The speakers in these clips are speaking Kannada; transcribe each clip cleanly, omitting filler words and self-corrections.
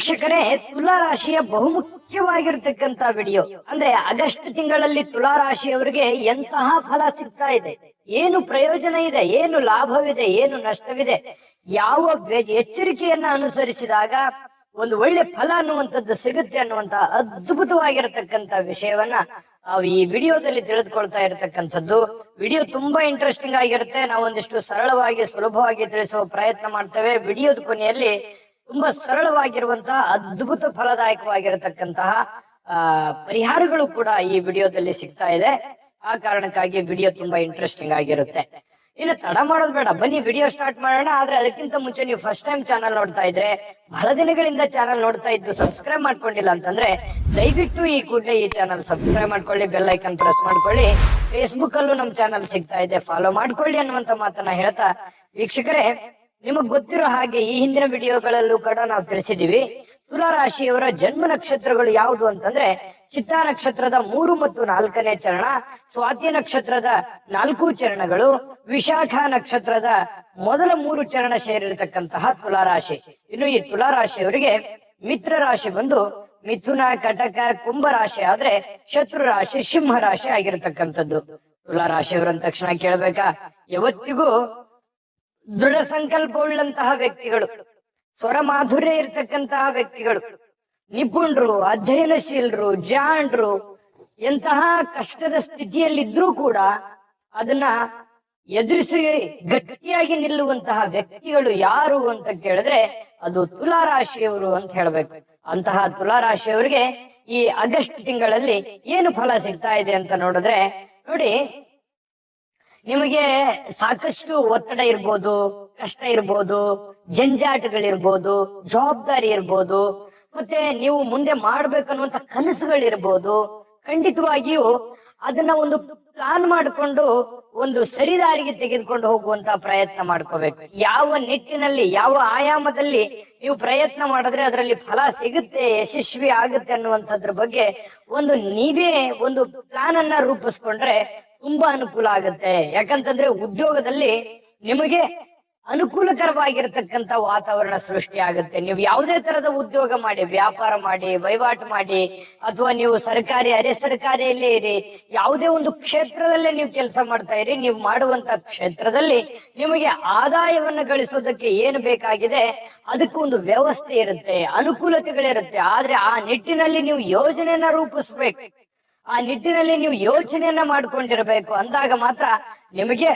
ವೀಕ್ಷಕರೇ, ತುಲಾ ರಾಶಿಯ ಬಹುಮುಖ್ಯವಾಗಿರ್ತಕ್ಕಂತ ವಿಡಿಯೋ ಅಂದ್ರೆ ಆಗಸ್ಟ್ ತಿಂಗಳಲ್ಲಿ ತುಲಾ ರಾಶಿಯವರಿಗೆ ಎಂತಹ ಫಲ ಸಿಗ್ತಾ ಇದೆ, ಏನು ಪ್ರಯೋಜನ ಇದೆ, ಏನು ಲಾಭವಿದೆ, ಏನು ನಷ್ಟವಿದೆ, ಯಾವ ಎಚ್ಚರಿಕೆಯನ್ನ ಅನುಸರಿಸಿದಾಗ ಒಂದು ಒಳ್ಳೆ ಫಲ ಅನ್ನುವಂಥದ್ದು ಸಿಗುತ್ತೆ ಅನ್ನುವಂತ ಅದ್ಭುತವಾಗಿರತಕ್ಕಂತ ವಿಷಯವನ್ನ ನಾವು ಈ ವಿಡಿಯೋದಲ್ಲಿ ತಿಳಿದುಕೊಳ್ತಾ ಇರತಕ್ಕಂಥದ್ದು. ವಿಡಿಯೋ ತುಂಬಾ ಇಂಟ್ರೆಸ್ಟಿಂಗ್ ಆಗಿರುತ್ತೆ. ನಾವು ಒಂದಿಷ್ಟು ಸರಳವಾಗಿ ಸುಲಭವಾಗಿ ತಿಳಿಸುವ ಪ್ರಯತ್ನ ಮಾಡ್ತೇವೆ. ವಿಡಿಯೋದ ಕೊನೆಯಲ್ಲಿ ತುಂಬಾ ಸರಳವಾಗಿರುವಂತಹ ಅದ್ಭುತ ಫಲದಾಯಕವಾಗಿರತಕ್ಕಂತಹ ಪರಿಹಾರಗಳು ಕೂಡ ಈ ವಿಡಿಯೋದಲ್ಲಿ ಸಿಗ್ತಾ ಇದೆ. ಆ ಕಾರಣಕ್ಕಾಗಿ ವಿಡಿಯೋ ತುಂಬಾ ಇಂಟ್ರೆಸ್ಟಿಂಗ್ ಆಗಿರುತ್ತೆ. ಇನ್ನು ತಡ ಮಾಡೋದು ಬೇಡ, ಬನ್ನಿ ವಿಡಿಯೋ ಸ್ಟಾರ್ಟ್ ಮಾಡೋಣ. ಆದ್ರೆ ಅದಕ್ಕಿಂತ ಮುಂಚೆ ನೀವು ಫಸ್ಟ್ ಟೈಮ್ ಚಾನಲ್ ನೋಡ್ತಾ ಇದ್ರೆ, ಬಹಳ ದಿನಗಳಿಂದ ಚಾನಲ್ ನೋಡ್ತಾ ಇದ್ದು ಸಬ್ಸ್ಕ್ರೈಬ್ ಮಾಡ್ಕೊಂಡಿಲ್ಲ ಅಂತಂದ್ರೆ ದಯವಿಟ್ಟು ಈ ಕೂಡಲೇ ಈ ಚಾನಲ್ ಸಬ್ಸ್ಕ್ರೈಬ್ ಮಾಡ್ಕೊಳ್ಳಿ, ಬೆಲ್ ಐಕನ್ ಪ್ರೆಸ್ ಮಾಡ್ಕೊಳ್ಳಿ. ಫೇಸ್ಬುಕ್ ಅಲ್ಲೂ ನಮ್ ಚಾನಲ್ ಸಿಗ್ತಾ ಇದೆ, ಫಾಲೋ ಮಾಡ್ಕೊಳ್ಳಿ ಅನ್ನುವಂತ ಮಾತನ್ನ ಹೇಳ್ತಾ, ವೀಕ್ಷಕರೇ ನಿಮಗ್ ಗೊತ್ತಿರೋ ಹಾಗೆ ಈ ಹಿಂದಿನ ವಿಡಿಯೋಗಳಲ್ಲೂ ಕೂಡ ನಾವು ತಿಳಿಸಿದೀವಿ. ತುಲಾ ರಾಶಿಯವರ ಜನ್ಮ ನಕ್ಷತ್ರಗಳು ಯಾವುದು ಅಂತಂದ್ರೆ ಚಿತ್ತಾ ನಕ್ಷತ್ರದ 3 ಮತ್ತು 4ನೇ ಚರಣ, ಸ್ವಾತಿ ನಕ್ಷತ್ರದ 4 ಚರಣಗಳು, ವಿಶಾಖ ನಕ್ಷತ್ರದ ಮೊದಲ 3 ಚರಣ ಸೇರಿರತಕ್ಕಂತಹ ತುಲಾ ರಾಶಿ. ಇನ್ನು ಈ ತುಲಾ ರಾಶಿಯವರಿಗೆ ಮಿತ್ರ ರಾಶಿ ಬಂದು ಮಿಥುನ, ಕಟಕ, ಕುಂಭ ರಾಶಿ ಆದ್ರೆ ಶತ್ರು ರಾಶಿ ಸಿಂಹ ರಾಶಿ ಆಗಿರತಕ್ಕಂಥದ್ದು. ತುಲಾ ರಾಶಿಯವರ ತಕ್ಷಣ ಕೇಳ್ಬೇಕಾ, ಯಾವತ್ತಿಗೂ ದೃಢ ಸಂಕಲ್ಪವುಳ್ಳಂತಹ ವ್ಯಕ್ತಿಗಳು, ಸ್ವರ ಮಾಧುರ್ಯ ಇರತಕ್ಕಂತಹ ವ್ಯಕ್ತಿಗಳು, ನಿಪುಣರು, ಅಧ್ಯಯನಶೀಲರು, ಜಾಣರು, ಎಂತಹ ಕಷ್ಟದ ಸ್ಥಿತಿಯಲ್ಲಿದ್ರೂ ಕೂಡ ಅದನ್ನ ಎದುರಿಸಿ ಗಟ್ಟಿಯಾಗಿ ನಿಲ್ಲುವಂತಹ ವ್ಯಕ್ತಿಗಳು ಯಾರು ಅಂತ ಕೇಳಿದ್ರೆ ಅದು ತುಲಾ ರಾಶಿಯವರು ಅಂತ ಹೇಳ್ಬೇಕು. ಅಂತಹ ತುಲಾ ರಾಶಿಯವರಿಗೆ ಈ ಆಗಸ್ಟ್ ತಿಂಗಳಲ್ಲಿ ಏನು ಫಲ ಸಿಗ್ತಾ ಇದೆ ಅಂತ ನೋಡಿದ್ರೆ, ನೋಡಿ, ನಿಮಗೆ ಸಾಕಷ್ಟು ಒತ್ತಡ ಇರ್ಬೋದು, ಕಷ್ಟ ಇರ್ಬೋದು, ಜಂಜಾಟಗಳಿರ್ಬೋದು, ಜವಾಬ್ದಾರಿ ಇರ್ಬೋದು, ಮತ್ತೆ ನೀವು ಮುಂದೆ ಮಾಡ್ಬೇಕನ್ನುವಂತ ಕನಸುಗಳಿರ್ಬೋದು. ಖಂಡಿತವಾಗಿಯೂ ಅದನ್ನ ಒಂದು ಪ್ಲಾನ್ ಮಾಡಿಕೊಂಡು ಒಂದು ಸರಿದಾರಿಗೆ ತೆಗೆದುಕೊಂಡು ಹೋಗುವಂತ ಪ್ರಯತ್ನ ಮಾಡ್ಕೋಬೇಕು. ಯಾವ ನಿಟ್ಟಿನಲ್ಲಿ, ಯಾವ ಆಯಾಮದಲ್ಲಿ ನೀವು ಪ್ರಯತ್ನ ಮಾಡಿದ್ರೆ ಅದರಲ್ಲಿ ಫಲ ಸಿಗುತ್ತೆ, ಯಶಸ್ವಿ ಆಗುತ್ತೆ ಅನ್ನುವಂಥದ್ರ ಬಗ್ಗೆ ನೀವೇ ಒಂದು ಪ್ಲಾನ್ ಅನ್ನ ರೂಪಿಸ್ಕೊಂಡ್ರೆ ತುಂಬಾ ಅನುಕೂಲ ಆಗುತ್ತೆ. ಯಾಕಂತಂದ್ರೆ ಉದ್ಯೋಗದಲ್ಲಿ ನಿಮಗೆ ಅನುಕೂಲಕರವಾಗಿರತಕ್ಕಂತ ವಾತಾವರಣ ಸೃಷ್ಟಿ ಆಗುತ್ತೆ. ನೀವು ಯಾವುದೇ ತರದ ಉದ್ಯೋಗ ಮಾಡಿ, ವ್ಯಾಪಾರ ಮಾಡಿ, ವಹಿವಾಟು ಮಾಡಿ, ಅಥವಾ ನೀವು ಸರ್ಕಾರಿ, ಅರೆ ಸರ್ಕಾರಿಯಲ್ಲೇ ಇರಿ, ಯಾವುದೇ ಒಂದು ಕ್ಷೇತ್ರದಲ್ಲೇ ನೀವು ಕೆಲಸ ಮಾಡ್ತಾ ಇರಿ, ನೀವು ಮಾಡುವಂತ ಕ್ಷೇತ್ರದಲ್ಲಿ ನಿಮಗೆ ಆದಾಯವನ್ನು ಗಳಿಸೋದಕ್ಕೆ ಏನು ಬೇಕಾಗಿದೆ ಅದಕ್ಕೆ ಒಂದು ವ್ಯವಸ್ಥೆ ಇರುತ್ತೆ, ಅನುಕೂಲತೆಗಳಿರುತ್ತೆ. ಆದ್ರೆ ಆ ನಿಟ್ಟಿನಲ್ಲಿ ನೀವು ಯೋಜನೆಯನ್ನ ರೂಪಿಸ್ಬೇಕು, ಆ ನಿಟ್ಟಿನಲ್ಲಿ ನೀವು ಯೋಚನೆಯನ್ನ ಮಾಡ್ಕೊಂಡಿರ್ಬೇಕು. ಅಂದಾಗ ಮಾತ್ರ ನಿಮಗೆ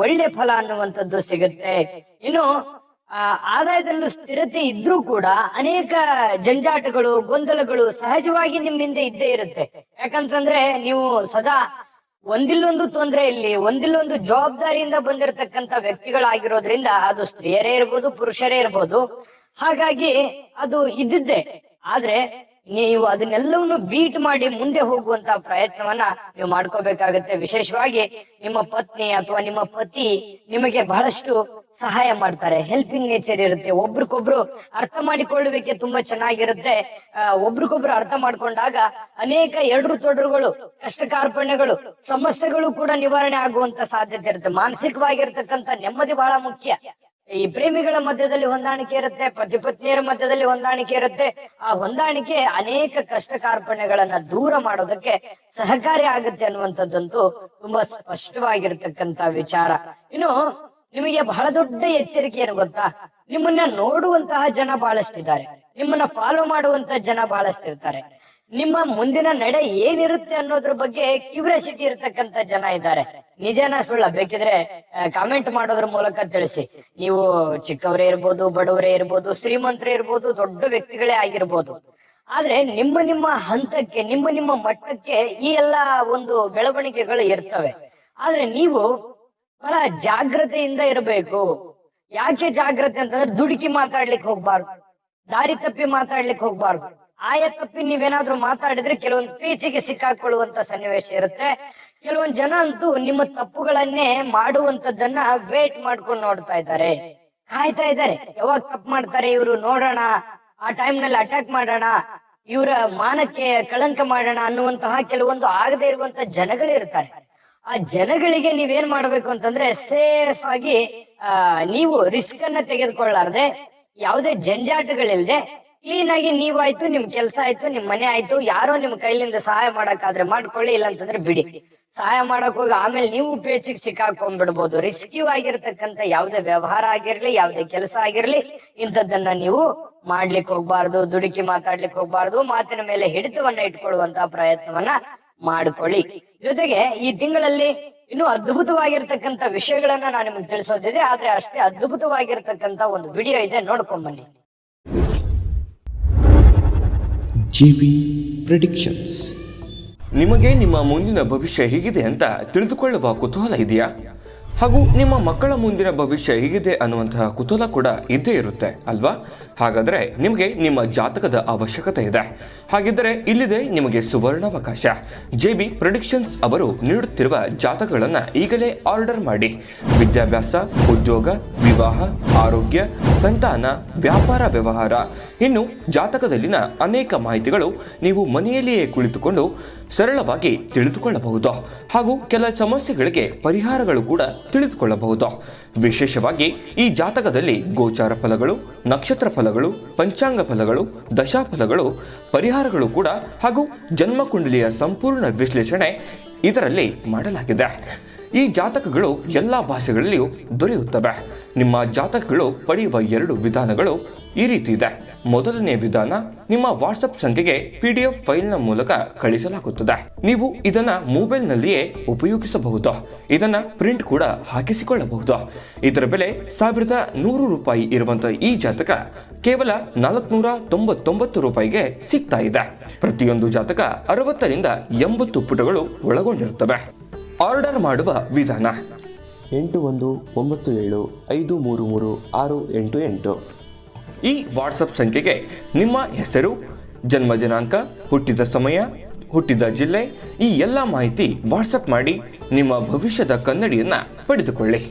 ಒಳ್ಳೆ ಫಲ ಅನ್ನುವಂಥದ್ದು ಸಿಗುತ್ತೆ. ಇನ್ನು ಆದಾಯದಲ್ಲೂ ಸ್ಥಿರತೆ ಇದ್ರೂ ಕೂಡ ಅನೇಕ ಜಂಜಾಟಗಳು, ಗೊಂದಲಗಳು ಸಹಜವಾಗಿ ನಿಮ್ಮಿಂದ ಇದ್ದೇ ಇರುತ್ತೆ. ಯಾಕಂತಂದ್ರೆ ನೀವು ಸದಾ ಒಂದಿಲ್ಲೊಂದು ತೊಂದರೆಯಲ್ಲಿ, ಒಂದಿಲ್ಲೊಂದು ಜವಾಬ್ದಾರಿಯಿಂದ ಬಂದಿರತಕ್ಕಂತ ವ್ಯಕ್ತಿಗಳಾಗಿರೋದ್ರಿಂದ, ಅದು ಸ್ತ್ರೀಯರೇ ಇರ್ಬೋದು, ಪುರುಷರೇ ಇರ್ಬೋದು, ಹಾಗಾಗಿ ಅದು ಇದ್ದಿದ್ದೆ. ಆದ್ರೆ ನೀವು ಅದನ್ನೆಲ್ಲವನ್ನು ಬೀಟ್ ಮಾಡಿ ಮುಂದೆ ಹೋಗುವಂತ ಪ್ರಯತ್ನವನ್ನ ನೀವು ಮಾಡ್ಕೋಬೇಕಾಗತ್ತೆ. ವಿಶೇಷವಾಗಿ ನಿಮ್ಮ ಪತ್ನಿ ಅಥವಾ ನಿಮ್ಮ ಪತಿ ನಿಮಗೆ ಬಹಳಷ್ಟು ಸಹಾಯ ಮಾಡ್ತಾರೆ, ಹೆಲ್ಪಿಂಗ್ ನೇಚರ್ ಇರುತ್ತೆ. ಒಬ್ರಿಗೊಬ್ರು ಅರ್ಥ ಮಾಡಿಕೊಳ್ಳುವಿಕೆ ತುಂಬಾ ಚೆನ್ನಾಗಿರುತ್ತೆ. ಒಬ್ರಿಗೊಬ್ರು ಅರ್ಥ ಮಾಡ್ಕೊಂಡಾಗ ಅನೇಕ ಎಡರು ತೊಡರುಗಳು, ಕಷ್ಟ ಕಾರ್ಪಣ್ಯಗಳು, ಸಮಸ್ಯೆಗಳು ಕೂಡ ನಿವಾರಣೆ ಆಗುವಂತ ಸಾಧ್ಯತೆ ಇರುತ್ತೆ. ಮಾನಸಿಕವಾಗಿರ್ತಕ್ಕಂಥ ನೆಮ್ಮದಿ ಬಹಳ ಮುಖ್ಯ. ಈ ಪ್ರೇಮಿಗಳ ಮಧ್ಯದಲ್ಲಿ ಹೊಂದಾಣಿಕೆ ಇರುತ್ತೆ, ಪತಿ ಪತ್ನಿಯರ ಮಧ್ಯದಲ್ಲಿ ಹೊಂದಾಣಿಕೆ ಇರುತ್ತೆ. ಆ ಹೊಂದಾಣಿಕೆ ಅನೇಕ ಕಷ್ಟ ಕಾರ್ಪಣ್ಯಗಳನ್ನ ದೂರ ಮಾಡೋದಕ್ಕೆ ಸಹಕಾರಿ ಆಗುತ್ತೆ ಅನ್ನುವಂಥದ್ದಂತೂ ತುಂಬಾ ಸ್ಪಷ್ಟವಾಗಿರ್ತಕ್ಕಂತ ವಿಚಾರ. ಇನ್ನು ನಿಮಗೆ ಬಹಳ ದೊಡ್ಡ ಎಚ್ಚರಿಕೆ ಏನು ಗೊತ್ತಾ, ನಿಮ್ಮನ್ನ ನೋಡುವಂತಹ ಜನ ಬಹಳಷ್ಟಿದ್ದಾರೆ, ನಿಮ್ಮನ್ನ ಫಾಲೋ ಮಾಡುವಂತ ಜನ ಬಹಳಷ್ಟಿರ್ತಾರೆ, ನಿಮ್ಮ ಮುಂದಿನ ನಡೆ ಏನಿರುತ್ತೆ ಅನ್ನೋದ್ರ ಬಗ್ಗೆ ಕ್ಯೂರಿಯಾಸಿಟಿ ಇರತಕ್ಕಂತ ಜನ ಇದ್ದಾರೆ. ನಿಜನ ಸುಳ್ಳ ಬೇಕಿದ್ರೆ ಕಾಮೆಂಟ್ ಮಾಡೋದ್ರ ಮೂಲಕ ತಿಳಿಸಿ. ನೀವು ಚಿಕ್ಕವರೇ ಇರ್ಬೋದು, ಬಡವರೇ ಇರ್ಬೋದು, ಶ್ರೀಮಂತರೇ ಇರ್ಬೋದು, ದೊಡ್ಡ ವ್ಯಕ್ತಿಗಳೇ ಆಗಿರ್ಬೋದು. ಆದ್ರೆ ನಿಮ್ಮ ಹಂತಕ್ಕೆ, ನಿಮ್ಮ ಮಟ್ಟಕ್ಕೆ ಈ ಎಲ್ಲಾ ಒಂದು ಬೆಳವಣಿಗೆಗಳು ಇರ್ತವೆ. ಆದ್ರೆ ನೀವು ಬಹಳ ಜಾಗ್ರತೆಯಿಂದ ಇರಬೇಕು. ಯಾಕೆ ಜಾಗ್ರತೆ ಅಂತಂದ್ರೆ, ದುಡುಕಿ ಮಾತಾಡ್ಲಿಕ್ಕೆ ಹೋಗ್ಬಾರ್ದು, ದಾರಿ ತಪ್ಪಿ ಮಾತಾಡ್ಲಿಕ್ಕೆ ಹೋಗ್ಬಾರ್ದು. ಆಯ ತಪ್ಪಿ ನೀವೇನಾದ್ರೂ ಮಾತಾಡಿದ್ರೆ ಕೆಲವೊಂದು ಪೀಚಿಗೆ ಸಿಕ್ಕಾಕೊಳ್ಳುವಂತ ಸನ್ನಿವೇಶ ಇರುತ್ತೆ. ಕೆಲವೊಂದು ಜನ ಅಂತೂ ನಿಮ್ಮ ತಪ್ಪುಗಳನ್ನೇ ಮಾಡುವಂತದ್ದನ್ನ ವೇಟ್ ಮಾಡ್ಕೊಂಡು ನೋಡ್ತಾ ಇದ್ದಾರೆ, ಕಾಯ್ತಾ ಇದ್ದಾರೆ. ಯಾವಾಗ ತಪ್ಪು ಮಾಡ್ತಾರೆ ಇವರು, ನೋಡೋಣ, ಆ ಟೈಮ್ ನಲ್ಲಿ ಅಟ್ಯಾಕ್ ಮಾಡೋಣ, ಇವರ ಮಾನಕ್ಕೆ ಕಳಂಕ ಮಾಡೋಣ ಅನ್ನುವಂತಹ ಕೆಲವೊಂದು ಆಗದೆ ಇರುವಂತ ಜನಗಳಿರ್ತಾರೆ. ಆ ಜನಗಳಿಗೆ ನೀವೇನ್ ಮಾಡ್ಬೇಕು ಅಂತಂದ್ರೆ, ಸೇಫ್ ಆಗಿ ನೀವು ರಿಸ್ಕ್ ಅನ್ನ ತೆಗೆದುಕೊಳ್ಳಾರ್ದೆ, ಯಾವುದೇ ಜಂಜಾಟಗಳಿಲ್ದೆ ಕ್ಲೀನ್ ಆಗಿ ನೀವಾಯ್ತು, ನಿಮ್ ಕೆಲಸ ಆಯ್ತು, ನಿಮ್ ಮನೆ ಆಯ್ತು. ಯಾರೋ ನಿಮ್ ಕೈಲಿಂದ ಸಹಾಯ ಮಾಡಕ್ಕಾದ್ರೆ ಮಾಡ್ಕೊಳ್ಳಿ, ಇಲ್ಲ ಅಂತಂದ್ರೆ ಬಿಡಿ. ಸಹಾಯ ಮಾಡಕ್ ಹೋಗಿ ಆಮೇಲೆ ನೀವು ಪೇಚಿಗೆ ಸಿಕ್ಕಾಕೊಂಡ್ಬಿಡ್ಬೋದು. ರಿಸ್ಕ್ಯೂ ಆಗಿರ್ತಕ್ಕಂಥ ಯಾವ್ದೇ ವ್ಯವಹಾರ ಆಗಿರ್ಲಿ, ಯಾವ್ದೇ ಕೆಲಸ ಆಗಿರ್ಲಿ, ಇಂಥದ್ದನ್ನ ನೀವು ಮಾಡ್ಲಿಕ್ಕೆ ಹೋಗ್ಬಾರ್ದು. ದುಡುಕಿ ಮಾತಾಡ್ಲಿಕ್ಕೆ ಹೋಗ್ಬಾರ್ದು. ಮಾತಿನ ಮೇಲೆ ಹಿಡಿತವನ್ನ ಇಟ್ಕೊಳ್ಳುವಂತ ಪ್ರಯತ್ನವನ್ನ ಮಾಡ್ಕೊಳ್ಳಿ. ಜೊತೆಗೆ ಈ ತಿಂಗಳಲ್ಲಿ ಇನ್ನು ಅದ್ಭುತವಾಗಿರ್ತಕ್ಕಂಥ ವಿಷಯಗಳನ್ನ ನಾನು ನಿಮ್ಗೆ ತಿಳಿಸೋದಿದೆ. ಆದ್ರೆ ಅಷ್ಟೇ ಅದ್ಭುತವಾಗಿರ್ತಕ್ಕಂಥ ಒಂದು ವಿಡಿಯೋ ಇದೆ, ನೋಡ್ಕೊಂಬನ್ನಿ. GB predictions. ನಿಮಗೆ ನಿಮ್ಮ ಮುಂದಿನ ಭವಿಷ್ಯ ಹೇಗಿದೆ ಅಂತ ತಿಳಿದುಕೊಳ್ಳುವ ಕುತೂಹಲ ಇದೆಯಾ? ಹಾಗೂ ನಿಮ್ಮ ಮಕ್ಕಳ ಮುಂದಿನ ಭವಿಷ್ಯ ಹೇಗಿದೆ ಅನ್ನುವಂತಹ ಕುತೂಹಲ ಕೂಡ ಇದ್ದೇ ಇರುತ್ತೆ ಅಲ್ವಾ? ಹಾಗಾದರೆ ನಿಮಗೆ ನಿಮ್ಮ ಜಾತಕದ ಅವಶ್ಯಕತೆ ಇದೆ. ಹಾಗಿದ್ದರೆ ಇಲ್ಲಿದೆ ನಿಮಗೆ ಸುವರ್ಣಾವಕಾಶ. JB ಪ್ರೆಡಿಕ್ಷನ್ಸ್ ಅವರು ನೀಡುತ್ತಿರುವ ಜಾತಕಗಳನ್ನು ಈಗಲೇ ಆರ್ಡರ್ ಮಾಡಿ. ವಿದ್ಯಾಭ್ಯಾಸ, ಉದ್ಯೋಗ, ವಿವಾಹ, ಆರೋಗ್ಯ, ಸಂತಾನ, ವ್ಯಾಪಾರ ವ್ಯವಹಾರ, ಇನ್ನು ಜಾತಕದಲ್ಲಿನ ಅನೇಕ ಮಾಹಿತಿಗಳು ನೀವು ಮನೆಯಲ್ಲಿಯೇ ಕುಳಿತುಕೊಂಡು ಸರಳವಾಗಿ ತಿಳಿದುಕೊಳ್ಳಬಹುದು. ಹಾಗೂ ಕೆಲ ಸಮಸ್ಯೆಗಳಿಗೆ ಪರಿಹಾರಗಳು ಕೂಡ ತಿಳಿದುಕೊಳ್ಳಬಹುದು. ವಿಶೇಷವಾಗಿ ಈ ಜಾತಕದಲ್ಲಿ ಗೋಚಾರ ಫಲಗಳು, ನಕ್ಷತ್ರ ಫಲಗಳು, ಪಂಚಾಂಗ ಫಲಗಳು, ದಶಾಫಲಗಳು, ಪರಿಹಾರಗಳು ಕೂಡ ಹಾಗೂ ಜನ್ಮಕುಂಡಲಿಯ ಸಂಪೂರ್ಣ ವಿಶ್ಲೇಷಣೆ ಇದರಲ್ಲಿ ಮಾಡಲಾಗಿದೆ. ಈ ಜಾತಕಗಳು ಎಲ್ಲ ಭಾಷೆಗಳಲ್ಲಿಯೂ ದೊರೆಯುತ್ತವೆ. ನಿಮ್ಮ ಜಾತಕಗಳು ಪಡೆಯುವ 2 ವಿಧಾನಗಳು ಈ ರೀತಿ ಇದೆ. ಮೊದಲನೇ ವಿಧಾನ, ನಿಮ್ಮ ವಾಟ್ಸಪ್ ಸಂಖ್ಯೆಗೆ PDF ಫೈಲ್ನ ಮೂಲಕ ಕಳಿಸಲಾಗುತ್ತದೆ. ನೀವು ಇದನ್ನ ಮೊಬೈಲ್ನಲ್ಲಿಯೇ ಉಪಯೋಗಿಸಬಹುದು. ಇದನ್ನ ಪ್ರಿಂಟ್ ಕೂಡ ಹಾಕಿಸಿಕೊಳ್ಳಬಹುದು. ಇದರ ಬೆಲೆ 1100 ರೂಪಾಯಿ ಇರುವಂತಹ ಈ ಜಾತಕ ಕೇವಲ 499 ರೂಪಾಯಿಗೆ ಸಿಗ್ತಾ ಇದೆ. ಪ್ರತಿಯೊಂದು ಜಾತಕ 60 ರಿಂದ 80 ಪುಟಗಳು ಒಳಗೊಂಡಿರುತ್ತವೆ. ಆರ್ಡರ್ ಮಾಡುವ ವಿಧಾನ: 8197533688. ಈ ವಾಟ್ಸಪ್ ಸಂಖ್ಯೆಗೆ ನಿಮ್ಮ ಹೆಸರು, ಜನ್ಮ ದಿನಾಂಕ, ಹುಟ್ಟಿದ ಸಮಯ, ಹುಟ್ಟಿದ ಜಿಲ್ಲೆ, ಈ ಎಲ್ಲ ಮಾಹಿತಿ ವಾಟ್ಸಪ್ ಮಾಡಿ ನಿಮ್ಮ ಭವಿಷ್ಯದ ಕನ್ನಡಿಯನ್ನ ಪಡೆದುಕೊಳ್ಳಿ.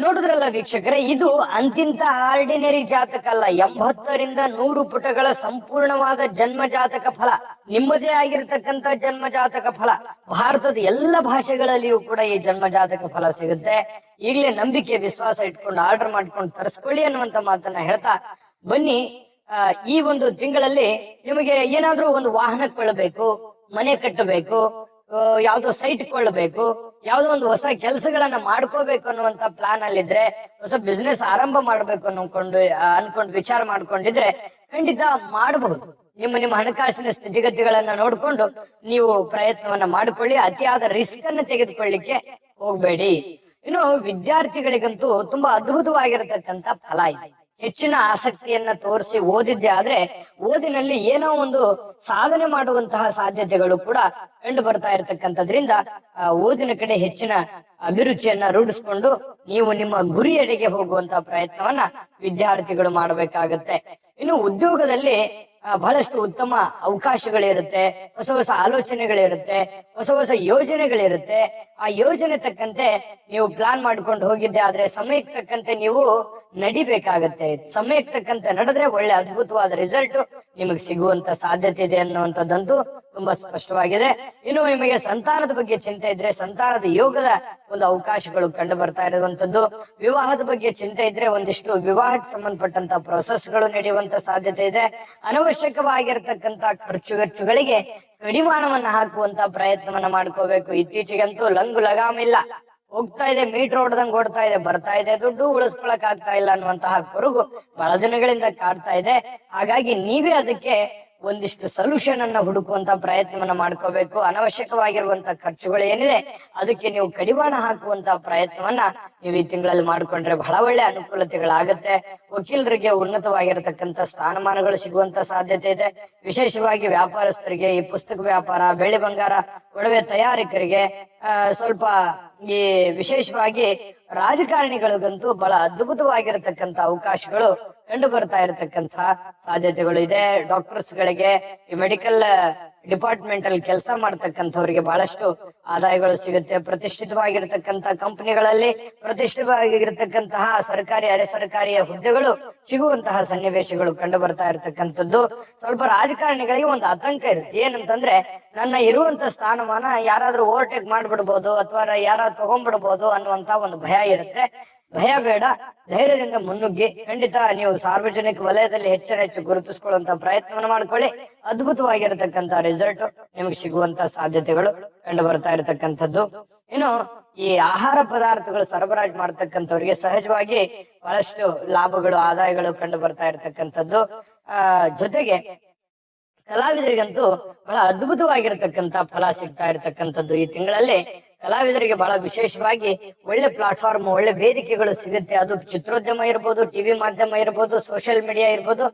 ನೋಡಿದ್ರಲ್ಲ ವೀಕ್ಷಕರೇ, ಇದು ಅಂತಿಂತ ಆರ್ಡಿನರಿ ಜಾತಕ ಅಲ್ಲ. 80 ರಿಂದ 100 ಪುಟಗಳ ಸಂಪೂರ್ಣವಾದ ಜನ್ಮ ಜಾತಕ ಫಲ, ನಿಮ್ಮದೇ ಆಗಿರ್ತಕ್ಕಂಥ ಜನ್ಮ ಜಾತಕ ಫಲ. ಭಾರತದ ಎಲ್ಲ ಭಾಷೆಗಳಲ್ಲಿಯೂ ಕೂಡ ಈ ಜನ್ಮ ಜಾತಕ ಫಲ ಸಿಗುತ್ತೆ. ಈಗಲೇ ನಂಬಿಕೆ, ವಿಶ್ವಾಸ ಇಟ್ಕೊಂಡು ಆರ್ಡರ್ ಮಾಡ್ಕೊಂಡು ತರಿಸ್ಕೊಳ್ಳಿ ಅನ್ನುವಂತ ಮಾತನ್ನ ಹೇಳ್ತಾ ಬನ್ನಿ. ಈ ಒಂದು ತಿಂಗಳಲ್ಲಿ ನಿಮಗೆ ಏನಾದ್ರೂ ಒಂದು ವಾಹನ ಕೊಳ್ಳಬೇಕು, ಮನೆ ಕಟ್ಟಬೇಕು, ಯಾವ್ದೋ ಸೈಟ್ ಕೊಳ್ಳಬೇಕು, ಯಾವ್ದೋ ಒಂದು ಹೊಸ ಕೆಲಸಗಳನ್ನ ಮಾಡ್ಕೋಬೇಕು ಅನ್ನುವಂತ ಪ್ಲಾನ್ ಅಲ್ಲಿದ್ರೆ, ಹೊಸ ಬಿಸ್ನೆಸ್ ಆರಂಭ ಮಾಡ್ಬೇಕು ಅನ್ಕೊಂಡು ವಿಚಾರ ಮಾಡ್ಕೊಂಡಿದ್ರೆ ಖಂಡಿತ ಮಾಡಬಹುದು. ನಿಮ್ಮ ಹಣಕಾಸಿನ ಸ್ಥಿತಿಗತಿಗಳನ್ನ ನೋಡ್ಕೊಂಡು ನೀವು ಪ್ರಯತ್ನವನ್ನ ಮಾಡ್ಕೊಳ್ಳಿ. ಅತಿಯಾದ ರಿಸ್ಕ್ ಅನ್ನ ತೆಗೆದುಕೊಳ್ಳಿಕ್ಕೆ ಹೋಗ್ಬೇಡಿ. ಇನ್ನು ವಿದ್ಯಾರ್ಥಿಗಳಿಗಂತೂ ತುಂಬಾ ಅದ್ಭುತವಾಗಿರತಕ್ಕಂತ ಫಲ ಇದೆ. ಹೆಚ್ಚಿನ ಆಸಕ್ತಿಯನ್ನ ತೋರಿಸಿ ಓದಿದ್ದೆ ಆದ್ರೆ ಓದಿನಲ್ಲಿ ಏನೋ ಒಂದು ಸಾಧನೆ ಮಾಡುವಂತಹ ಸಾಧ್ಯತೆಗಳು ಕೂಡ ಕಂಡು ಬರ್ತಾ ಇರತಕ್ಕಂಥದ್ರಿಂದ ಓದಿನ ಕಡೆ ಹೆಚ್ಚಿನ ಅಭಿರುಚಿಯನ್ನ ರೂಢಿಸ್ಕೊಂಡು ನೀವು ನಿಮ್ಮ ಗುರಿಯೆಡೆಗೆ ಹೋಗುವಂತಹ ಪ್ರಯತ್ನವನ್ನ ವಿದ್ಯಾರ್ಥಿಗಳು ಮಾಡಬೇಕಾಗತ್ತೆ. ಇನ್ನು ಉದ್ಯೋಗದಲ್ಲಿ ಬಹಳಷ್ಟು ಉತ್ತಮ ಅವಕಾಶಗಳಿರುತ್ತೆ, ಹೊಸ ಹೊಸ ಆಲೋಚನೆಗಳಿರುತ್ತೆ, ಹೊಸ ಹೊಸ ಯೋಜನೆಗಳಿರುತ್ತೆ. ಆ ಯೋಜನೆ ತಕ್ಕಂತೆ ನೀವು ಪ್ಲಾನ್ ಮಾಡ್ಕೊಂಡು ಹೋಗಿದ್ದೆ ಆದ್ರೆ ಸಮಯಕ್ಕೆ ತಕ್ಕಂತೆ ನೀವು ನಡಿಬೇಕಾಗತ್ತೆ. ಸಮಯಕ್ಕೆ ತಕ್ಕಂತೆ ನಡೆದ್ರೆ ಒಳ್ಳೆ ಅದ್ಭುತವಾದ ರಿಸಲ್ಟ್ ನಿಮಗೆ ಸಿಗುವಂತ ಸಾಧ್ಯತೆ ಇದೆ ಅನ್ನುವಂಥದ್ದಂತೂ ತುಂಬಾ ಸ್ಪಷ್ಟವಾಗಿದೆ. ಇನ್ನು ನಿಮಗೆ ಸಂತಾನದ ಬಗ್ಗೆ ಚಿಂತೆ ಇದ್ರೆ ಸಂತಾನದ ಯೋಗದ ಒಂದು ಅವಕಾಶಗಳು ಕಂಡು ಬರ್ತಾ ಇರುವಂತದ್ದು. ವಿವಾಹದ ಬಗ್ಗೆ ಚಿಂತೆ ಇದ್ರೆ ಒಂದಿಷ್ಟು ವಿವಾಹಕ್ಕೆ ಸಂಬಂಧಪಟ್ಟಂತ ಪ್ರೊಸೆಸ್ಗಳು ನಡೆಯುವಂತ ಸಾಧ್ಯತೆ ಇದೆ. ಅನವಶ್ಯಕವಾಗಿರ್ತಕ್ಕಂತ ಖರ್ಚು ವೆಚ್ಚಗಳಿಗೆ ಕಡಿವಾಣವನ್ನ ಹಾಕುವಂತ ಪ್ರಯತ್ನವನ್ನ ಮಾಡ್ಕೋಬೇಕು. ಇತ್ತೀಚೆಗಂತೂ ಲಂಗು ಲಗಾಮಿಲ್ಲ, ಹೋಗ್ತಾ ಇದೆ ಮೀಟರ್ ಹೊಡೆದಂಗ್ ಓಡ್ತಾ ಇದೆ, ಬರ್ತಾ ಇದೆ ದುಡ್ಡು, ಉಳಿಸ್ಕೊಳಕ್ ಆಗ್ತಾ ಇಲ್ಲ ಅನ್ನುವಂತಹ ಕೊರಗು ಬಹಳ ದಿನಗಳಿಂದ ಕಾಡ್ತಾ ಇದೆ. ಹಾಗಾಗಿ ನೀವೇ ಅದಕ್ಕೆ ಒಂದಿಷ್ಟು ಸೊಲ್ಯೂಷನ್ ಅನ್ನ ಹುಡುಕುವಂತ ಪ್ರಯತ್ನವನ್ನ ಮಾಡ್ಕೋಬೇಕು. ಅನವಶ್ಯಕವಾಗಿರುವಂತ ಖರ್ಚುಗಳು ಏನಿದೆ ಅದಕ್ಕೆ ನೀವು ಕಡಿವಾಣ ಹಾಕುವಂತ ಪ್ರಯತ್ನವನ್ನ ನೀವು ಈ ತಿಂಗಳಲ್ಲಿ ಮಾಡ್ಕೊಂಡ್ರೆ ಬಹಳ ಒಳ್ಳೆ ಅನುಕೂಲತೆಗಳಾಗತ್ತೆ. ವಕೀಲರಿಗೆ ಉನ್ನತವಾಗಿರತಕ್ಕಂತ ಸ್ಥಾನಮಾನಗಳು ಸಿಗುವಂತ ಸಾಧ್ಯತೆ ಇದೆ. ವಿಶೇಷವಾಗಿ ವ್ಯಾಪಾರಸ್ಥರಿಗೆ, ಈ ಪುಸ್ತಕ ವ್ಯಾಪಾರ, ಬೆಳ್ಳಿ ಬಂಗಾರ, ಒಡವೆ ತಯಾರಕರಿಗೆ, ಸ್ವಲ್ಪ ಈ ವಿಶೇಷವಾಗಿ ರಾಜಕಾರಣಿಗಳಿಗಂತೂ ಬಹಳ ಅದ್ಭುತವಾಗಿರತಕ್ಕಂತ ಅವಕಾಶಗಳು ಕಂಡು ಬರ್ತಾ ಇರತಕ್ಕಂತ ಸಾಧ್ಯತೆಗಳು ಇದೆ. ಡಾಕ್ಟರ್ಸ್ ಗಳಿಗೆ, ಈ ಮೆಡಿಕಲ್ ಡಿಪಾರ್ಟ್ಮೆಂಟ್ ಅಲ್ಲಿ ಕೆಲಸ ಮಾಡ್ತಕ್ಕಂಥವ್ರಿಗೆ ಬಹಳಷ್ಟು ಆದಾಯಗಳು ಸಿಗುತ್ತೆ. ಪ್ರತಿಷ್ಠಿತವಾಗಿರ್ತಕ್ಕಂಥ ಕಂಪನಿಗಳಲ್ಲಿ ಪ್ರತಿಷ್ಠಿತವಾಗಿರ್ತಕ್ಕಂತಹ ಸರ್ಕಾರಿ, ಅರೆ ಸರ್ಕಾರಿಯ ಹುದ್ದೆಗಳು ಸಿಗುವಂತಹ ಸನ್ನಿವೇಶಗಳು ಕಂಡು ಬರ್ತಾ ಇರತಕ್ಕಂಥದ್ದು. ಸ್ವಲ್ಪ ರಾಜಕಾರಣಿಗಳಿಗೆ ಒಂದು ಆತಂಕ ಇರುತ್ತೆ. ಏನಂತಂದ್ರೆ ನನ್ನ ಇರುವಂತ ಸ್ಥಾನಮಾನ ಯಾರಾದ್ರೂ ಓವರ್ಟೇಕ್ ಮಾಡ್ಬಿಡ್ಬೋದು ಅಥವಾ ಯಾರಾದ್ರೂ ತಗೊಂಡ್ಬಿಡ್ಬೋದು ಅನ್ನುವಂತ ಒಂದು ಭಯ ಇರುತ್ತೆ. ಭಯ ಬೇಡ, ಧೈರ್ಯದಿಂದ ಮುನ್ನುಗ್ಗಿ. ಖಂಡಿತ ನೀವು ಸಾರ್ವಜನಿಕ ವಲಯದಲ್ಲಿ ಹೆಚ್ಚು ಗುರುತಿಸಿಕೊಳ್ಳುವಂತ ಪ್ರಯತ್ನವನ್ನು ಮಾಡ್ಕೊಳ್ಳಿ. ಅದ್ಭುತವಾಗಿರತಕ್ಕಂತ ರಿಸಲ್ಟ್ ನಿಮ್ಗೆ ಸಿಗುವಂತ ಸಾಧ್ಯತೆಗಳು ಕಂಡು ಬರ್ತಾ ಇರತಕ್ಕಂಥದ್ದು. ಇನ್ನು ಈ ಆಹಾರ ಪದಾರ್ಥಗಳು ಸರಬರಾಜು ಮಾಡ್ತಕ್ಕಂಥವ್ರಿಗೆ ಸಹಜವಾಗಿ ಬಹಳಷ್ಟು ಲಾಭಗಳು, ಆದಾಯಗಳು ಕಂಡು ಬರ್ತಾ ಇರತಕ್ಕಂಥದ್ದು. ಜೊತೆಗೆ ಕಲಾವಿದರಿಗಂತೂ ಬಹಳ ಅದ್ಭುತವಾಗಿರತಕ್ಕಂತ ಫಲ ಸಿಗ್ತಾ ಇರತಕ್ಕಂಥದ್ದು. ಈ ತಿಂಗಳಲ್ಲಿ ಕಲಾವಿದರಿಗೆ ಬಹಳ ವಿಶೇಷವಾಗಿ ಒಳ್ಳೆ ಪ್ಲಾಟ್ಫಾರ್ಮ್, ಒಳ್ಳೆ ವೇದಿಕೆಗಳು ಸಿಗುತ್ತೆ. ಅದು ಚಿತ್ರೋದ್ಯಮ ಇರ್ಬೋದು, ಟಿವಿ ಮಾಧ್ಯಮ ಇರ್ಬೋದು, ಸೋಷಿಯಲ್ ಮೀಡಿಯಾ ಇರ್ಬೋದು,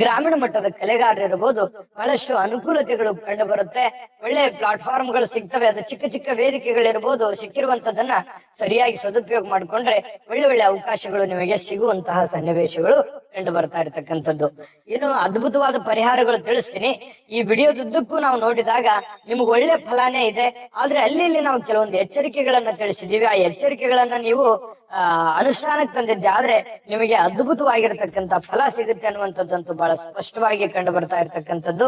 ಗ್ರಾಮೀಣ ಮಟ್ಟದ ಕಲೆಗಾರರು ಇರ್ಬೋದು, ಬಹಳಷ್ಟು ಅನುಕೂಲತೆಗಳು ಕಂಡು ಬರುತ್ತೆ. ಒಳ್ಳೆ ಪ್ಲಾಟ್ಫಾರ್ಮ್ಗಳು ಸಿಗ್ತವೆ. ಅದು ಚಿಕ್ಕ ಚಿಕ್ಕ ವೇದಿಕೆಗಳಿರ್ಬೋದು. ಸಿಕ್ಕಿರುವಂತದನ್ನ ಸರಿಯಾಗಿ ಸದುಪಯೋಗ ಮಾಡ್ಕೊಂಡ್ರೆ ಒಳ್ಳೆ ಅವಕಾಶಗಳು ನಿಮಗೆ ಸಿಗುವಂತಹ ಸನ್ನಿವೇಶಗಳು ಕಂಡು ಬರ್ತಾ ಇರತಕ್ಕಂಥದ್ದು. ಏನು ಅದ್ಭುತವಾದ ಪರಿಹಾರಗಳು ತಿಳಿಸ್ತೀನಿ. ಈ ವಿಡಿಯೋದುದ್ದಕ್ಕೂ ನಾವು ನೋಡಿದಾಗ ನಿಮ್ಗೆ ಒಳ್ಳೆ ಫಲಾನೇ ಇದೆ. ಆದ್ರೆ ಅಲ್ಲಿ ನಾವು ಕೆಲವೊಂದು ಎಚ್ಚರಿಕೆಗಳನ್ನ ತಿಳಿಸಿದೀವಿ. ಆ ಎಚ್ಚರಿಕೆಗಳನ್ನ ನೀವು ಅನುಷ್ಠಾನಕ್ಕೆ ತಂದಿದ್ದೆ ಆದ್ರೆ ನಿಮಗೆ ಅದ್ಭುತವಾಗಿರತಕ್ಕಂತ ಫಲ ಸಿಗುತ್ತೆ ಅನ್ನುವಂಥದ್ದಂತೂ ಬಹಳ ಸ್ಪಷ್ಟವಾಗಿ ಕಂಡು ಬರ್ತಾ ಇರತಕ್ಕಂಥದ್ದು.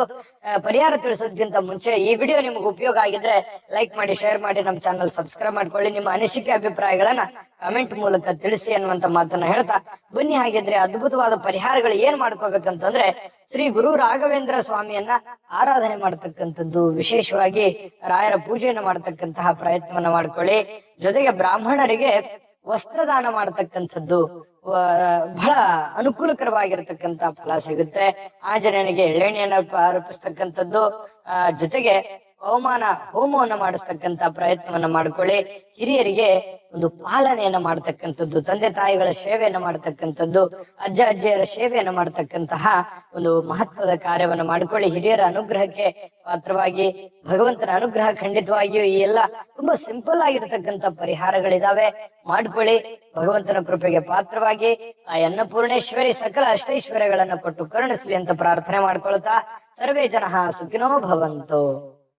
ಪರಿಹಾರ ತಿಳಿಸೋದಕ್ಕಿಂತ ಮುಂಚೆ ಈ ವಿಡಿಯೋ ನಿಮ್ಗೆ ಉಪಯೋಗ ಆಗಿದ್ರೆ ಲೈಕ್ ಮಾಡಿ, ಶೇರ್ ಮಾಡಿ, ನಮ್ಮ ಚಾನಲ್ ಸಬ್ಸ್ಕ್ರೈಬ್ ಮಾಡ್ಕೊಳ್ಳಿ. ನಿಮ್ಮ ಅನಿಸಿಕೆ, ಅಭಿಪ್ರಾಯಗಳನ್ನ ಕಮೆಂಟ್ ಮೂಲಕ ತಿಳಿಸಿ ಅನ್ನುವಂತ ಮಾತನ್ನ ಹೇಳ್ತಾ ಬನ್ನಿ. ಹಾಗಿದ್ರೆ ಅದ್ಭುತವಾದ ಪರಿಹಾರಗಳು ಏನ್ ಮಾಡ್ಕೋಬೇಕಂತಂದ್ರೆ, ಶ್ರೀ ಗುರು ರಾಘವೇಂದ್ರ ಸ್ವಾಮಿಯನ್ನ ಆರಾಧನೆ ಮಾಡ್ತಕ್ಕಂಥದ್ದು, ವಿಶೇಷವಾಗಿ ರಾಯರ ಪೂಜೆಯನ್ನು ಮಾಡ್ತಕ್ಕಂತಹ ಪ್ರಯತ್ನವನ್ನ ಮಾಡ್ಕೊಳ್ಳಿ. ಜೊತೆಗೆ ಬ್ರಾಹ್ಮಣರಿಗೆ ವಸ್ತ್ರದಾನ ಮಾಡತಕ್ಕಂಥದ್ದು ಬಹಳ ಅನುಕೂಲಕರವಾಗಿರತಕ್ಕಂತ ಫಲ ಸಿಗುತ್ತೆ. ಆಂಜನೇಯನಿಗೆ ಎಳ್ಳೆಣ್ಣೆಯನ್ನು ಅರ್ಪಿಸ್ತಕ್ಕಂಥದ್ದು, ಜೊತೆಗೆ ಹೋಮವನ್ನ ಮಾಡಿಸ್ತಕ್ಕಂತ ಪ್ರಯತ್ನವನ್ನ ಮಾಡ್ಕೊಳ್ಳಿ. ಹಿರಿಯರಿಗೆ ಒಂದು ಪಾಲನೆಯನ್ನ ಮಾಡ್ತಕ್ಕಂಥದ್ದು, ತಂದೆ ತಾಯಿಗಳ ಸೇವೆಯನ್ನ ಮಾಡ್ತಕ್ಕಂಥದ್ದು, ಅಜ್ಜ ಅಜ್ಜಿಯರ ಸೇವೆಯನ್ನ ಮಾಡ್ತಕ್ಕಂತಹ ಒಂದು ಮಹತ್ವದ ಕಾರ್ಯವನ್ನ ಮಾಡ್ಕೊಳ್ಳಿ. ಹಿರಿಯರ ಅನುಗ್ರಹಕ್ಕೆ ಪಾತ್ರವಾಗಿ ಭಗವಂತನ ಅನುಗ್ರಹ ಖಂಡಿತವಾಗಿಯೂ ಈ ಎಲ್ಲ ತುಂಬಾ ಸಿಂಪಲ್ ಆಗಿರತಕ್ಕಂತ ಪರಿಹಾರಗಳಿದಾವೆ. ಮಾಡ್ಕೊಳ್ಳಿ. ಭಗವಂತನ ಕೃಪೆಗೆ ಪಾತ್ರವಾಗಿ ಆ ಅನ್ನಪೂರ್ಣೇಶ್ವರಿ ಸಕಲ ಅಷ್ಟೈಶ್ವರ್ಯಗಳನ್ನ ಕೊಟ್ಟು ಕರುಣಿಸ್ಲಿ ಅಂತ ಪ್ರಾರ್ಥನೆ ಮಾಡ್ಕೊಳ್ತಾ ಸರ್ವೇ ಜನಃ ಸುಖಿನೋ ಭವಂತು.